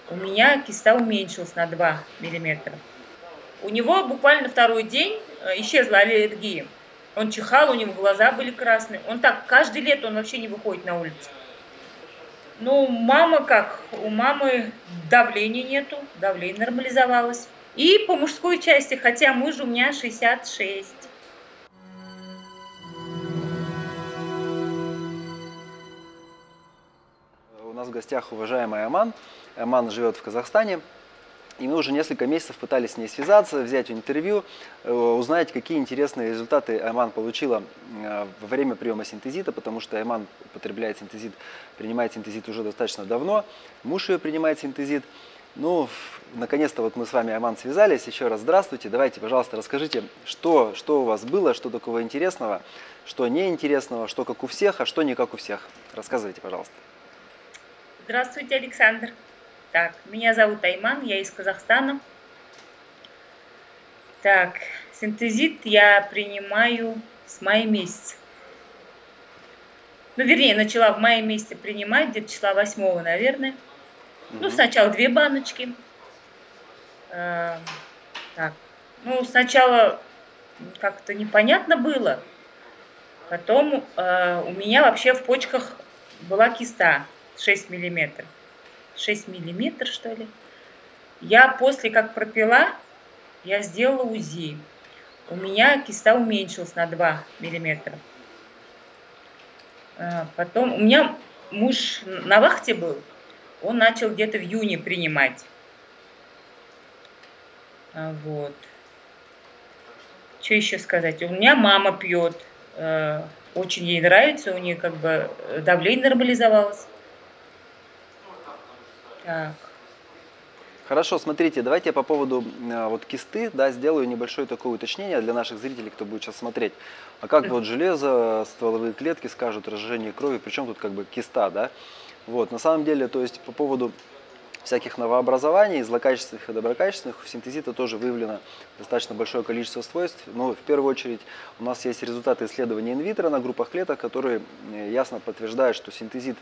у меня киста уменьшилась на 2 миллиметра. У него буквально второй день исчезла аллергия. Он чихал, у него глаза были красные. Он так, каждое лето он вообще не выходит на улицу. Ну, мама как? У мамы давления нету, давление нормализовалось. И по мужской части, хотя муж у меня 66. У нас в гостях уважаемая Айман. Айман живет в Казахстане. И мы уже несколько месяцев пытались с ней связаться, взять интервью, узнать, какие интересные результаты Айман получила во время приема синтезита, потому что Айман употребляет синтезит, принимает синтезит уже достаточно давно. Муж ее принимает синтезит. Ну, наконец-то вот мы с вами, Айман, связались. Еще раз здравствуйте. Давайте, пожалуйста, расскажите, что у вас было, что такого интересного, что неинтересного, что как у всех, а что не как у всех. Рассказывайте, пожалуйста. Здравствуйте, Александр. Так, меня зовут Айман, я из Казахстана. Так, синтезит я принимаю с мая месяца. Ну, вернее, начала в мае месяце принимать, где-то числа 8, наверное. Ну, сначала 2 баночки. Так, ну, сначала как-то непонятно было. Потом у меня вообще в почках была киста 6 миллиметров. 6 миллиметров, что ли. Я после как пропила, я сделала УЗИ. У меня киста уменьшилась на 2 миллиметра. Потом у меня муж на вахте был, он начал где-то в июне принимать. Вот. Что еще сказать? У меня мама пьет, очень ей нравится, у нее как бы давление нормализовалось. Так. Хорошо, смотрите, давайте я по поводу вот кисты, да, сделаю небольшое такое уточнение для наших зрителей, кто будет сейчас смотреть. А как вот железо, стволовые клетки скажут, разжижение крови, причем тут как бы киста, да? Вот, на самом деле, то есть по поводу всяких новообразований, злокачественных и доброкачественных, у синтезита тоже выявлено достаточно большое количество свойств. Но в первую очередь у нас есть результаты исследований инвитро на группах клеток, которые ясно подтверждают, что синтезит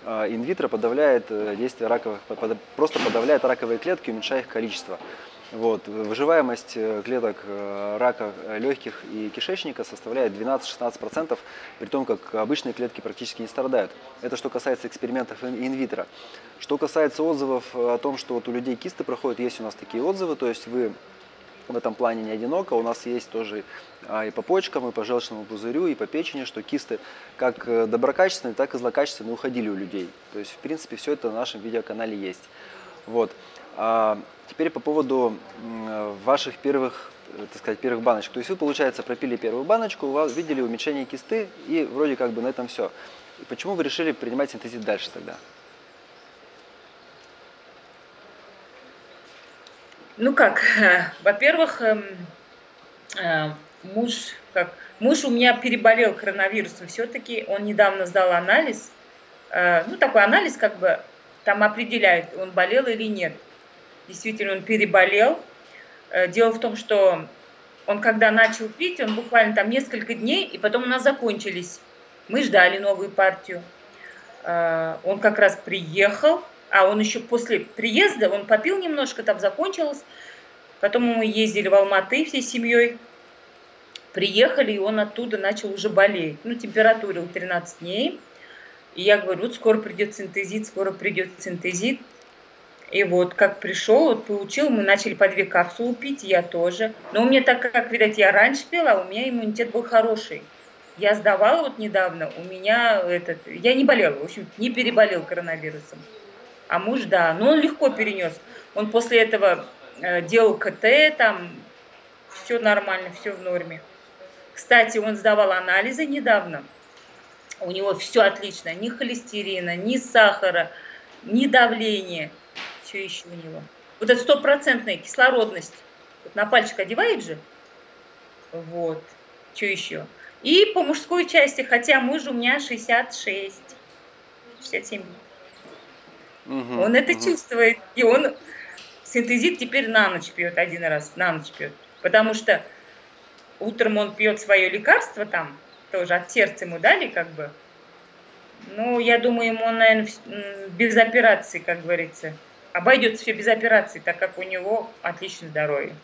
инвитро подавляет действие раковых, просто подавляет раковые клетки, уменьшая их количество. Вот. Выживаемость клеток рака легких и кишечника составляет 12-16%, при том, как обычные клетки практически не страдают. Это что касается экспериментов инвитро. Что касается отзывов о том, что вот у людей кисты проходят, есть у нас такие отзывы, то есть вы в этом плане не одиноко. У нас есть тоже и по почкам, и по желчному пузырю, и по печени, что кисты как доброкачественные, так и злокачественные уходили у людей. То есть, в принципе, все это на нашем видеоканале есть. Вот. Теперь по поводу ваших первых, так сказать, первых баночек. То есть вы, получается, пропили первую баночку, у вас видели уменьшение кисты, и вроде как бы на этом все. И почему вы решили принимать синтезит дальше тогда? Ну как, во-первых, муж у меня переболел коронавирусом все-таки, он недавно сдал анализ, ну такой анализ как бы там определяет, он болел или нет. Действительно, он переболел. Дело в том, что он когда начал пить, он буквально там несколько дней, и потом у нас закончились. Мы ждали новую партию. Он как раз приехал, а он еще после приезда, он попил немножко, там закончилось. Потом мы ездили в Алматы всей семьей. Приехали, и он оттуда начал уже болеть. Ну, температура 13 дней. И я говорю, вот скоро придет синтезит, скоро придет синтезит. И вот как пришел, вот получил, мы начали по 2 капсулы пить, я тоже. Но у меня так как, видать, я раньше пила, у меня иммунитет был хороший. Я сдавала вот недавно, у меня я не болела, в общем, не переболел коронавирусом. А муж, да, но он легко перенес. Он после этого делал КТ, там все нормально, все в норме. Кстати, он сдавал анализы недавно. У него все отлично, ни холестерина, ни сахара, ни давления. Что еще у него? Вот это 100% кислородность. Вот на пальчик одевает же. Вот. Что еще? И по мужской части, хотя муж у меня 66, 67. Он это чувствует. И он синтезит теперь на ночь пьет, один раз на ночь пьет. Потому что утром он пьет свое лекарство там, тоже от сердца ему дали как бы. Ну, я думаю, ему, наверное, без операции, как говорится. обойдется все без операции, так как у него отличное здоровье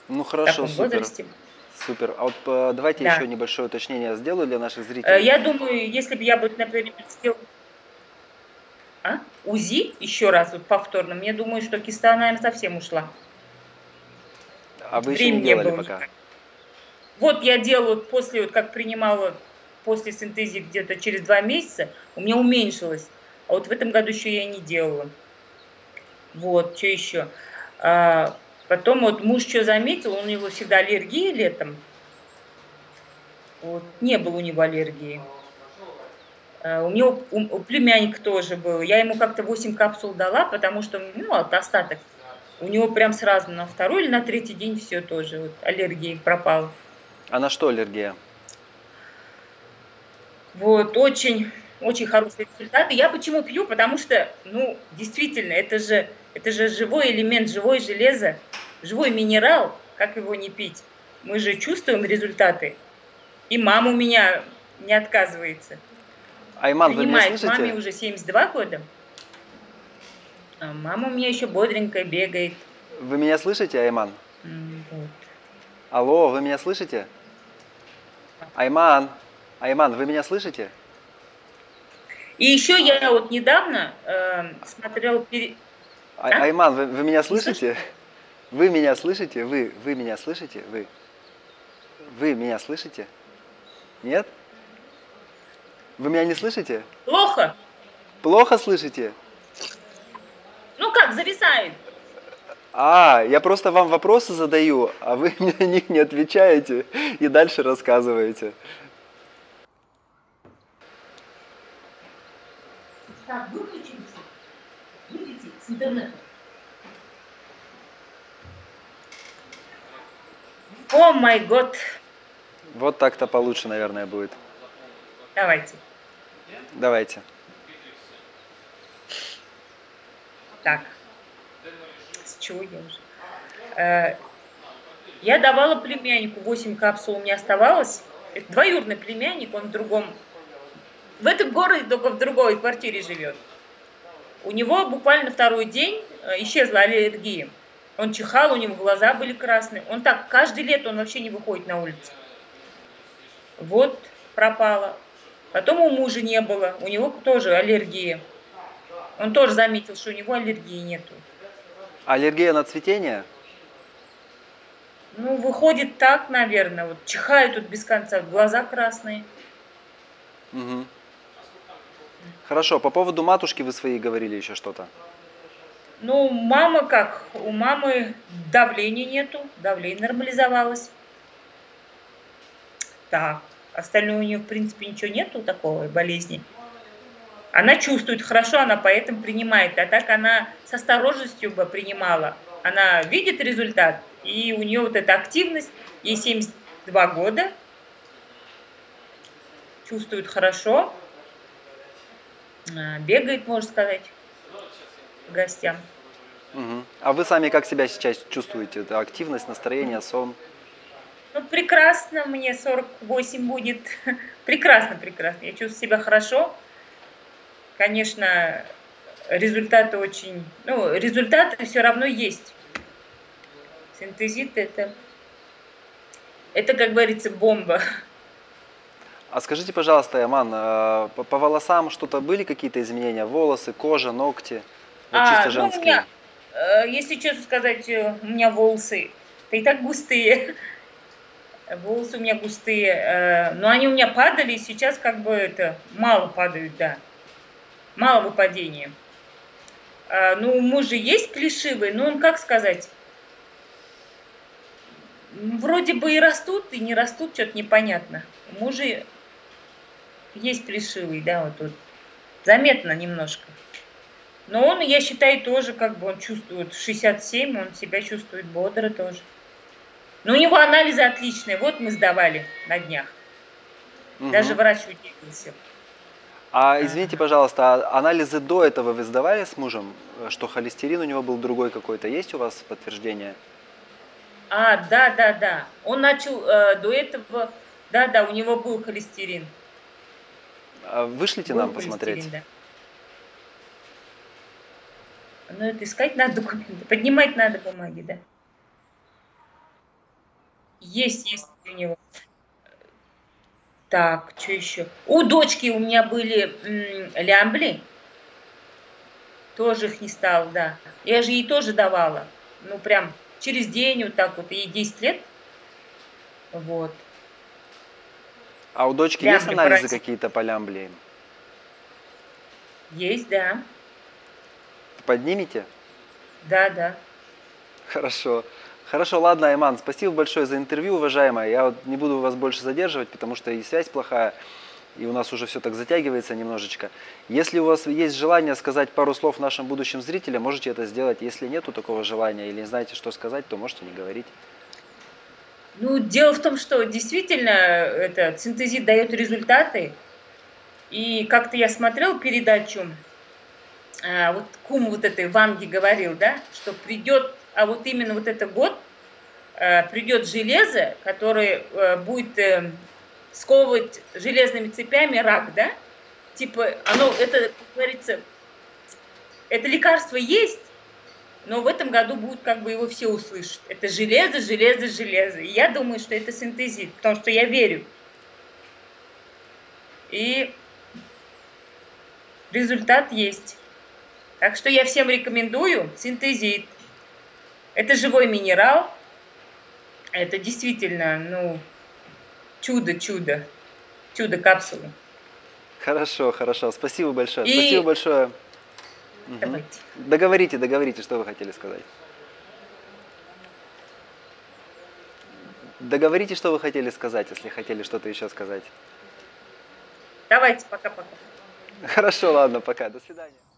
Ну в хорошо, таком супер. возрасте. Супер. А вот давайте еще Да. небольшое уточнение сделаю для наших зрителей. Я думаю, если бы я бы, например, сделала УЗИ еще раз вот повторно, мне думаю, что киста, наверное, совсем ушла. А вы еще не Времени не делали было пока? никак. Вот я делала после, вот как принимала после синтезии где-то через 2 месяца, у меня уменьшилось. А вот в этом году еще я не делала. Вот, что еще? Потом вот муж что заметил, у него всегда аллергия летом. Вот, не было у него аллергии. У него у племянника тоже было. Я ему как-то 8 капсул дала, потому что, ну, от остаток. У него прям сразу на второй или на третий день все тоже, вот, аллергия пропала. А на что аллергия? Вот, очень, очень хорошие результаты. Я почему пью? Потому что, ну, действительно, это же живой элемент, живое железо, живой минерал, как его не пить? Мы же чувствуем результаты. И мама у меня не отказывается. Айман, вы меня Принимает, маме слышите? уже 72 года, а мама у меня еще бодренькая бегает. Вы меня слышите, Айман? Вот. Алло, вы меня слышите? Айман, Айман, вы меня слышите? И еще я вот недавно смотрела... Айман, вы меня Не слышно? слышите? Вы меня слышите? Вы меня слышите? Вы меня слышите? Нет? Вы меня не слышите? Плохо? Плохо слышите? Ну как, зависает. Я просто вам вопросы задаю, а вы мне на них не отвечаете и дальше рассказываете. Так, выключимся. Видите, с интернета. О май год. Вот так-то получше, наверное, будет. Давайте. Давайте. Так. С чего я уже? Я давала племяннику 8 капсул, у меня оставалось. Это двоюродный племянник, он в этом городе, только в другой квартире живет. У него буквально второй день исчезла аллергия. Он чихал, у него глаза были красные. Он так, каждое лето он вообще не выходит на улицу. Вот пропало. Потом у мужа не было, у него тоже аллергия. Он тоже заметил, что у него аллергии нету. Аллергия на цветение? Ну, выходит так, наверное. Вот чихает тут без конца, глаза красные. Угу. Хорошо, по поводу матушки вы своей говорили еще что-то. Ну, мама как? У мамы давления нету, давление нормализовалось. Так, остальное у нее, в принципе, ничего нету такого болезни. Она чувствует хорошо, она поэтому принимает. А так она с осторожностью бы принимала. Она видит результат, и у нее вот эта активность, ей 72 года, чувствует хорошо, бегает, можно сказать, к гостям. Угу. А вы сами как себя сейчас чувствуете? Это активность, настроение, сон? Ну, прекрасно, мне 48 будет. Прекрасно, прекрасно. Я чувствую себя хорошо. Конечно, результаты очень... Ну, результаты все равно есть. Синтезит это, как говорится, бомба. А скажите, пожалуйста, Яман, по волосам что-то были какие-то изменения? Волосы, кожа, ногти? Вот чисто Ну, у женские. меня, если честно сказать, у меня волосы и так густые. Волосы у меня густые. Но они у меня падали, и сейчас как бы это мало падают, да. Мало выпадения. Ну, у мужа есть плешивые, но он, как сказать, вроде бы и растут, и не растут, что-то непонятно. У мужа есть плешивый, да, вот тут. Заметно немножко. Но он, я считаю, тоже как бы он чувствует 67, он себя чувствует бодро тоже. Но у него анализы отличные. Вот мы сдавали на днях. Угу. Даже врач удивился. Извините, пожалуйста, анализы до этого вы сдавали с мужем? Что холестерин у него был другой какой-то? Есть у вас подтверждение? Да. Он начал до этого... Да, у него был холестерин. Вышлите был нам посмотреть? Да. Ну, это искать надо документы, поднимать надо бумаги, да. Есть у него. Так, что еще? У дочки у меня были лямбли, тоже их не стало, да. Я же ей тоже давала. Ну, прям через день вот так вот, ей 10 лет. Вот. А у дочки есть Лямбли анализы паразит. какие-то по лямблиям? Есть, да. Поднимите? Да, да. Хорошо. Хорошо, ладно, Айман, спасибо большое за интервью, уважаемая. Я вот не буду вас больше задерживать, потому что и связь плохая, и у нас уже все так затягивается немножечко. Если у вас есть желание сказать пару слов нашим будущим зрителям, можете это сделать. Если нету такого желания или не знаете, что сказать, то можете не говорить. Ну, дело в том, что действительно этот синтезит дает результаты. И как-то я смотрел передачу, вот кум вот этой Ванги говорил, да, что придет, а вот именно вот этот год придет железо, которое будет сковывать железными цепями рак, да? Типа, оно, это, как говорится, это лекарство есть, но в этом году будут как бы его все услышать. Это железо, железо, железо. И я думаю, что это синтезит, потому что я верю. И результат есть. Так что я всем рекомендую синтезит. Это живой минерал. Это действительно, ну, чудо-чудо. Чудо-капсулы. Хорошо, хорошо. Спасибо большое. Спасибо И большое. Мгм. давайте. Договорите, что вы хотели сказать. Договорите, что вы хотели сказать, если хотели что-то еще сказать. Давайте, пока-пока. Хорошо, ладно, пока. До свидания.